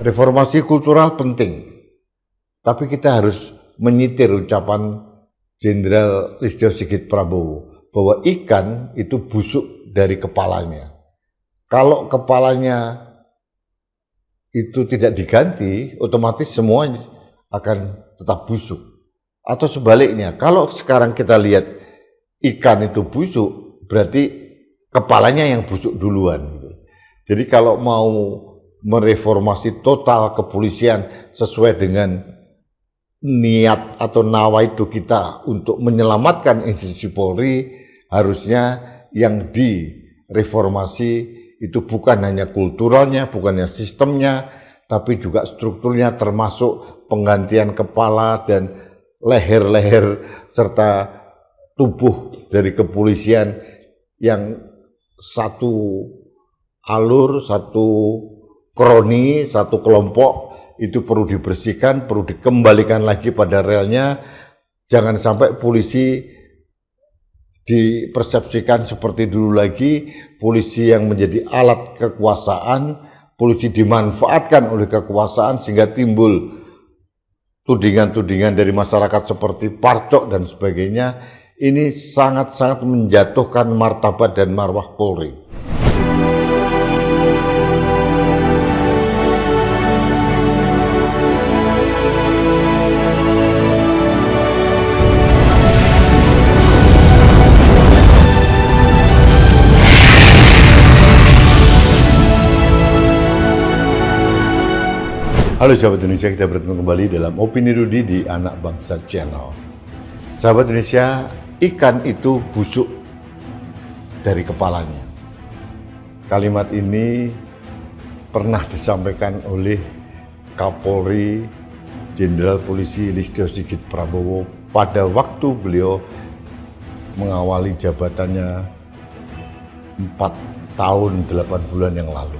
reformasi kultural penting, tapi kita harus menyitir ucapan Jenderal Listio Sigit Prabowo bahwa ikan itu busuk dari kepalanya. Kalau kepalanya itu tidak diganti, otomatis semua akan tetap busuk. Atau sebaliknya, kalau sekarang kita lihat ikan itu busuk, berarti kepalanya yang busuk duluan. Jadi kalau mau mereformasi total kepolisian sesuai dengan niat atau nawaitu kita untuk menyelamatkan institusi Polri, harusnya yang direformasi itu bukan hanya kulturalnya, bukan hanya sistemnya, tapi juga strukturnya, termasuk penggantian kepala dan leher-leher serta tubuh dari kepolisian yang satu alur, satu kroni, satu kelompok itu perlu dibersihkan, perlu dikembalikan lagi pada relnya. Jangan sampai polisi dipersepsikan seperti dulu lagi, polisi yang menjadi alat kekuasaan, polisi dimanfaatkan oleh kekuasaan sehingga timbul tudingan-tudingan dari masyarakat seperti parcok dan sebagainya. Ini sangat-sangat menjatuhkan martabat dan marwah Polri. Halo sahabat Indonesia, kita bertemu kembali dalam Opini Rudi di Anak Bangsa Channel. Sahabat Indonesia, ikan itu busuk dari kepalanya. Kalimat ini pernah disampaikan oleh Kapolri Jenderal Polisi Listio Sigit Prabowo pada waktu beliau mengawali jabatannya 4 tahun 8 bulan yang lalu.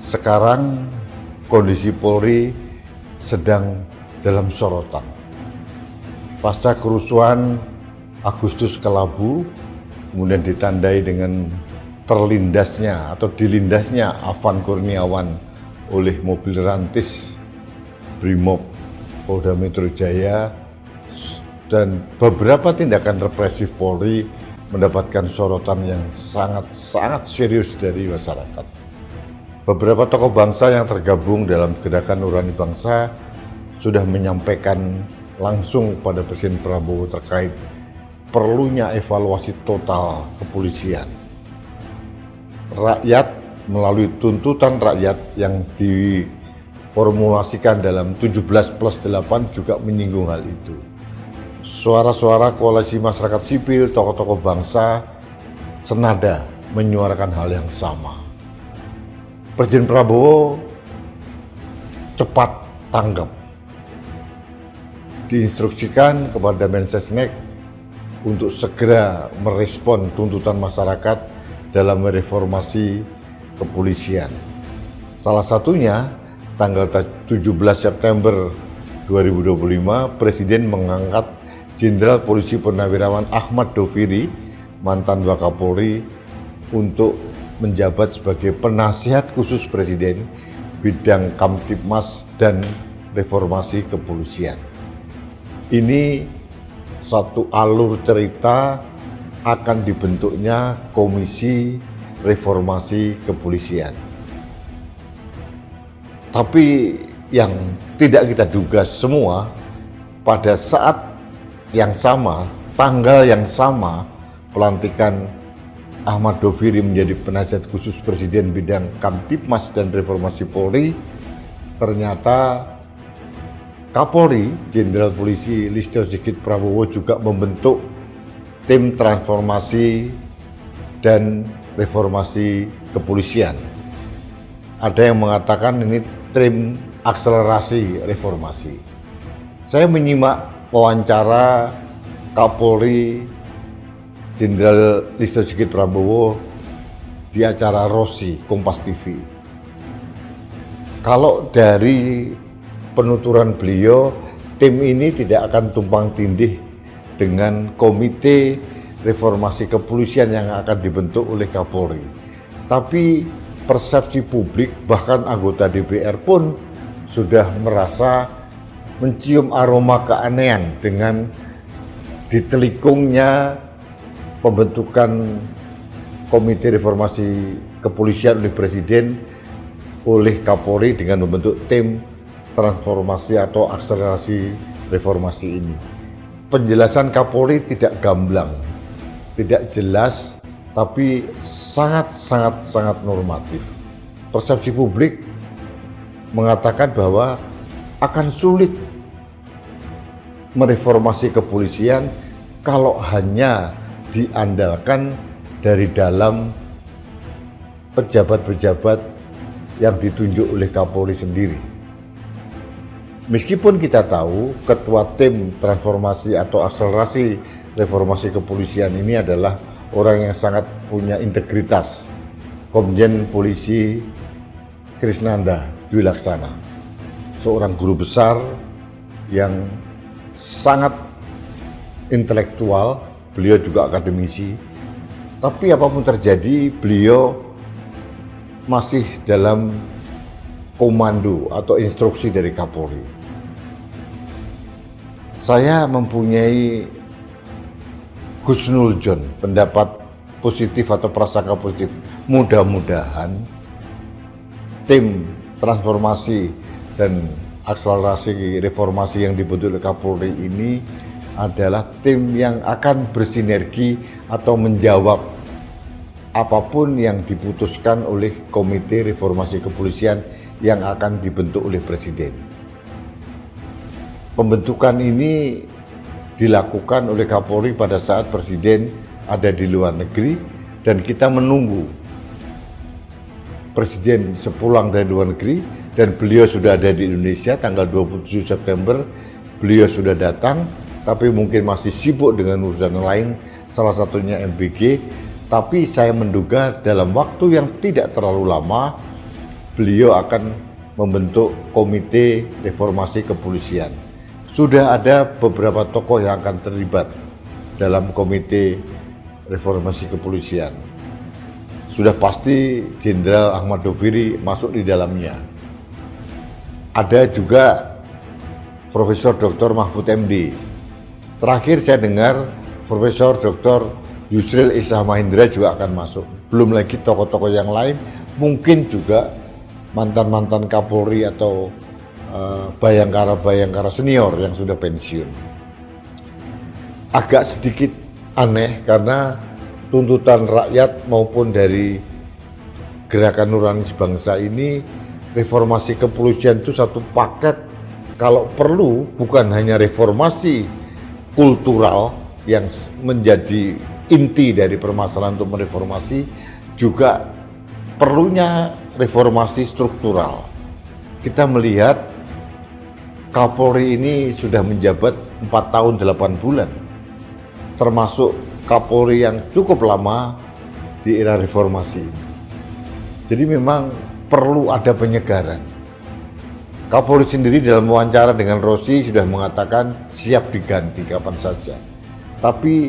Sekarang kondisi Polri sedang dalam sorotan. Pasca kerusuhan Agustus Kelabu, kemudian ditandai dengan terlindasnya atau dilindasnya Afan Kurniawan oleh mobil rantis Brimob Polda Metro Jaya, dan beberapa tindakan represif Polri mendapatkan sorotan yang sangat serius dari masyarakat. Beberapa tokoh bangsa yang tergabung dalam Gerakan Nurani Bangsa sudah menyampaikan langsung pada Presiden Prabowo terkait perlunya evaluasi total kepolisian. Rakyat melalui tuntutan rakyat yang diformulasikan dalam 17+8 juga menyinggung hal itu. Suara-suara koalisi masyarakat sipil, tokoh-tokoh bangsa senada menyuarakan hal yang sama. Presiden Prabowo cepat tanggap, diinstruksikan kepada Mensesnek untuk segera merespon tuntutan masyarakat dalam mereformasi kepolisian. Salah satunya tanggal 17 September 2025, Presiden mengangkat Jenderal Polisi Purnawirawan Ahmad Doviri, mantan Wakapolri, untuk menjabat sebagai penasihat khusus Presiden bidang Kamtibmas dan reformasi kepolisian. Ini satu alur cerita akan dibentuknya Komisi Reformasi Kepolisian. Tapi yang tidak kita duga semua, pada saat yang sama, tanggal yang sama, pelantikan Ahmad Doviri menjadi penasihat khusus Presiden bidang Kamtibmas dan reformasi Polri, ternyata Kapolri Jenderal Polisi Listio Sigit Prabowo juga membentuk tim transformasi dan reformasi kepolisian. Ada yang mengatakan ini tim akselerasi reformasi. Saya menyimak wawancara Kapolri Jenderal Listio Sigit Prabowo di acara Rossi Kompas TV. Kalau dari penuturan beliau, tim ini tidak akan tumpang tindih dengan komite reformasi kepolisian yang akan dibentuk oleh Kapolri. Tapi persepsi publik, bahkan anggota DPR pun sudah merasa mencium aroma keanehan dengan ditelikungnya pembentukan Komite Reformasi Kepolisian oleh Presiden, oleh Kapolri dengan membentuk tim transformasi atau akselerasi reformasi ini. Penjelasan Kapolri tidak gamblang, tidak jelas, tapi sangat normatif. Persepsi publik mengatakan bahwa akan sulit mereformasi kepolisian kalau hanya diandalkan dari dalam pejabat-pejabat yang ditunjuk oleh Kapolri sendiri. Meskipun kita tahu ketua tim transformasi atau akselerasi reformasi kepolisian ini adalah orang yang sangat punya integritas, Komjen Polisi Krisnanda Dwi Laksana, seorang guru besar yang sangat intelektual, beliau juga akademisi. Tapi apapun terjadi, beliau masih dalam komando atau instruksi dari Kapolri. Saya mempunyai husnul dzon, pendapat positif atau prasangka positif. Mudah-mudahan tim transformasi dan akselerasi reformasi yang dibentuk oleh Kapolri ini adalah tim yang akan bersinergi atau menjawab apapun yang diputuskan oleh Komite Reformasi Kepolisian yang akan dibentuk oleh Presiden. Pembentukan ini dilakukan oleh Kapolri pada saat Presiden ada di luar negeri, dan kita menunggu Presiden sepulang dari luar negeri, dan beliau sudah ada di Indonesia tanggal 27 September, beliau sudah datang, tapi mungkin masih sibuk dengan urusan lain, salah satunya MBG. Tapi saya menduga dalam waktu yang tidak terlalu lama, beliau akan membentuk Komite Reformasi Kepolisian. Sudah ada beberapa tokoh yang akan terlibat dalam Komite Reformasi Kepolisian. Sudah pasti Jenderal Ahmad Doviri masuk di dalamnya. Ada juga Profesor Dr. Mahfud MD. Terakhir saya dengar Profesor Dr. Yusril Iza Mahendra juga akan masuk. Belum lagi tokoh-tokoh yang lain, mungkin juga mantan-mantan Kapolri atau bayangkara-bayangkara senior yang sudah pensiun. Agak sedikit aneh karena tuntutan rakyat maupun dari Gerakan Nurani Bangsa ini, reformasi kepolisian itu satu paket. Kalau perlu bukan hanya reformasi kultural yang menjadi inti dari permasalahan untuk mereformasi, juga perlunya reformasi struktural. Kita melihat Kapolri ini sudah menjabat 4 tahun 8 bulan, termasuk Kapolri yang cukup lama di era reformasi. Jadi memang perlu ada penyegaran. Kapolri sendiri dalam wawancara dengan Rossi sudah mengatakan siap diganti kapan saja. Tapi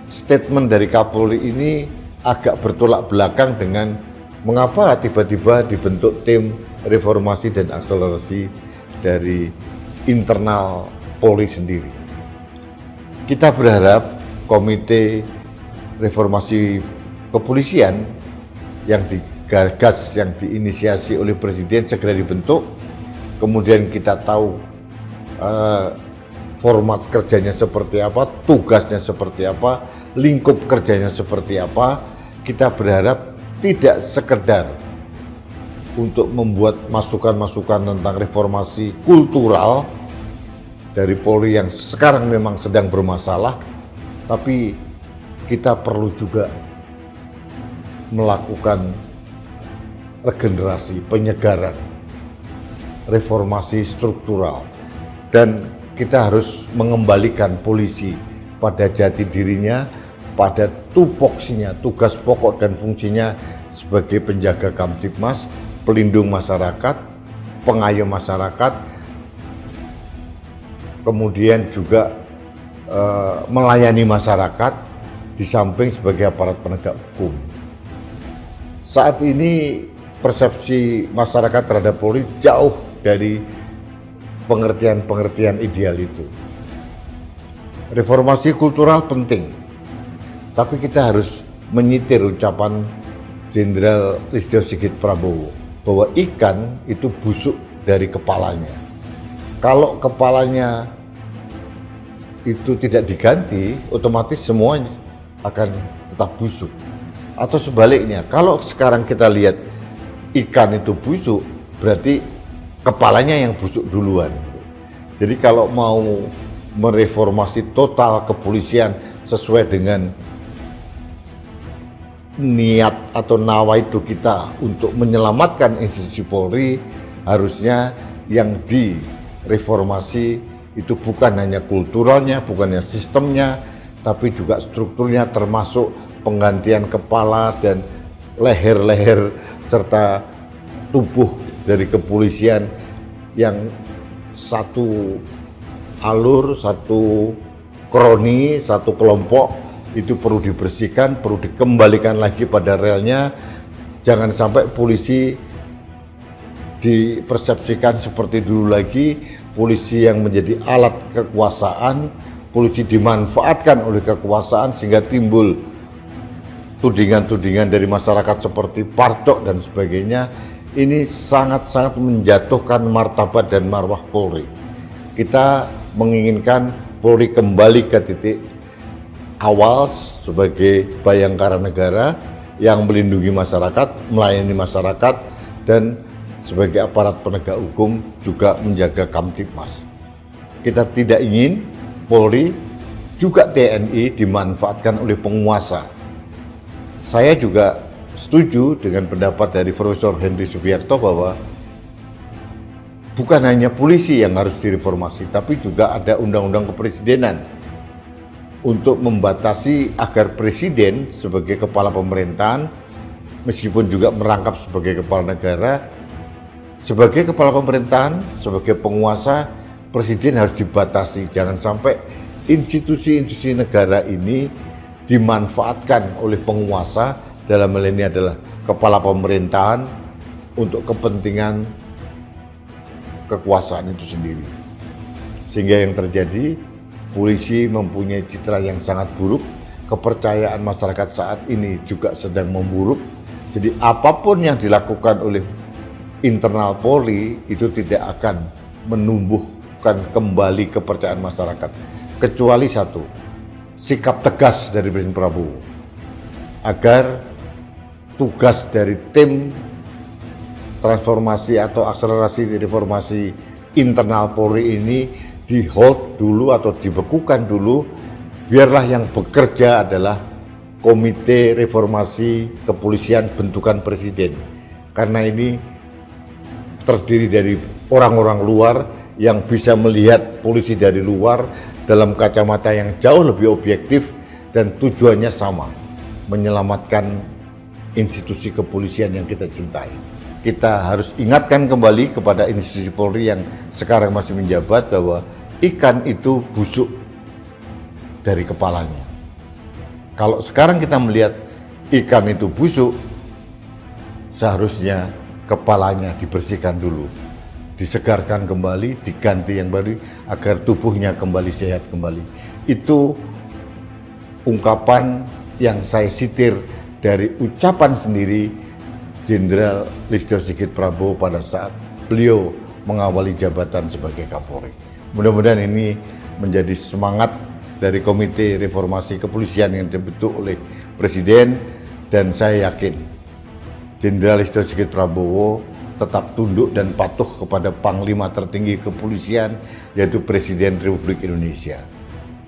statement dari Kapolri ini agak bertolak belakang dengan mengapa tiba-tiba dibentuk tim reformasi dan akselerasi dari internal Polri sendiri. Kita berharap Komite Reformasi Kepolisian yang digagas, yang diinisiasi oleh Presiden segera dibentuk. Kemudian kita tahu format kerjanya seperti apa, tugasnya seperti apa, lingkup kerjanya seperti apa. Kita berharap tidak sekedar untuk membuat masukan-masukan tentang reformasi kultural dari Polri yang sekarang memang sedang bermasalah, tapi kita perlu juga melakukan regenerasi, penyegaran, reformasi struktural, dan kita harus mengembalikan polisi pada jati dirinya, pada tupoksinya, tugas pokok dan fungsinya sebagai penjaga Kamtibmas, pelindung masyarakat, pengayom masyarakat, kemudian juga melayani masyarakat di samping sebagai aparat penegak hukum. Saat ini persepsi masyarakat terhadap Polri jauh dari pengertian-pengertian ideal itu. Reformasi kultural penting, tapi kita harus menyitir ucapan Jenderal Listio Sigit Prabowo bahwa ikan itu busuk dari kepalanya. Kalau kepalanya itu tidak diganti, otomatis semuanya akan tetap busuk. Atau sebaliknya, kalau sekarang kita lihat ikan itu busuk, berarti kepalanya yang busuk duluan. Jadi kalau mau mereformasi total kepolisian sesuai dengan niat atau nawaitu kita untuk menyelamatkan institusi Polri, harusnya yang direformasi itu bukan hanya kulturalnya, bukan hanya sistemnya, tapi juga strukturnya, termasuk penggantian kepala dan leher-leher serta tubuh dari kepolisian yang satu alur, satu kroni, satu kelompok itu perlu dibersihkan, perlu dikembalikan lagi pada relnya. Jangan sampai polisi dipersepsikan seperti dulu lagi, polisi yang menjadi alat kekuasaan, polisi dimanfaatkan oleh kekuasaan sehingga timbul tudingan-tudingan dari masyarakat seperti parcok dan sebagainya. Ini sangat-sangat menjatuhkan martabat dan marwah Polri. Kita menginginkan Polri kembali ke titik awal sebagai bayangkara negara yang melindungi masyarakat, melayani masyarakat, dan sebagai aparat penegak hukum juga menjaga Kamtibmas. Kita tidak ingin Polri juga TNI dimanfaatkan oleh penguasa. Saya juga setuju dengan pendapat dari Profesor Henry Subiakto bahwa bukan hanya polisi yang harus direformasi, tapi juga ada undang-undang kepresidenan untuk membatasi agar presiden sebagai kepala pemerintahan, meskipun juga merangkap sebagai kepala negara, sebagai kepala pemerintahan, sebagai penguasa, presiden harus dibatasi. Jangan sampai institusi-institusi negara ini dimanfaatkan oleh penguasa, dalam hal ini adalah kepala pemerintahan, untuk kepentingan kekuasaan itu sendiri. Sehingga yang terjadi, polisi mempunyai citra yang sangat buruk, kepercayaan masyarakat saat ini juga sedang memburuk. Jadi apapun yang dilakukan oleh internal Polri itu tidak akan menumbuhkan kembali kepercayaan masyarakat. Kecuali satu, sikap tegas dari Presiden Prabowo agar tugas dari tim transformasi atau akselerasi reformasi internal Polri ini di hold dulu atau dibekukan dulu. Biarlah yang bekerja adalah Komite Reformasi Kepolisian bentukan Presiden, karena ini terdiri dari orang-orang luar yang bisa melihat polisi dari luar dalam kacamata yang jauh lebih objektif, dan tujuannya sama, menyelamatkan institusi kepolisian yang kita cintai. Kita harus ingatkan kembali kepada institusi Polri yang sekarang masih menjabat bahwa ikan itu busuk dari kepalanya. Kalau sekarang kita melihat ikan itu busuk, seharusnya kepalanya dibersihkan dulu, disegarkan kembali, diganti yang baru agar tubuhnya kembali sehat kembali. Itu ungkapan yang saya sitir dari ucapan sendiri Jenderal Listio Sigit Prabowo pada saat beliau mengawali jabatan sebagai Kapolri. Mudah-mudahan ini menjadi semangat dari Komite Reformasi Kepolisian yang dibentuk oleh Presiden, dan saya yakin Jenderal Listio Sigit Prabowo tetap tunduk dan patuh kepada Panglima tertinggi kepolisian, yaitu Presiden Republik Indonesia.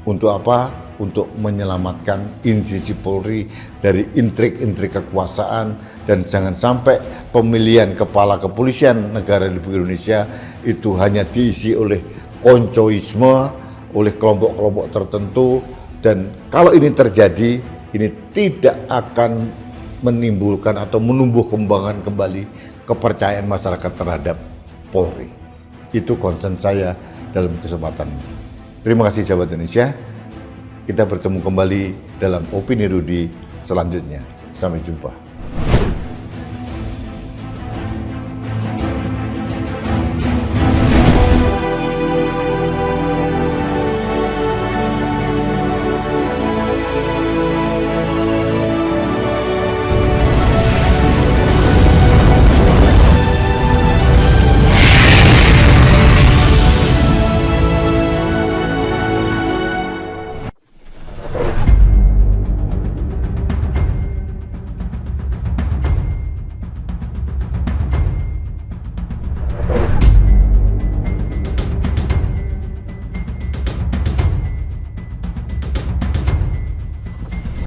Untuk apa? Untuk menyelamatkan institusi Polri dari intrik-intrik kekuasaan, dan jangan sampai pemilihan kepala kepolisian negara Republik Indonesia itu hanya diisi oleh koncoisme, oleh kelompok-kelompok tertentu. Dan kalau ini terjadi, ini tidak akan menimbulkan atau menumbuh kembangkan kembali kepercayaan masyarakat terhadap Polri. Itu concern saya dalam kesempatan ini. Terima kasih sahabat Indonesia. Kita bertemu kembali dalam Opini Rudi selanjutnya. Sampai jumpa.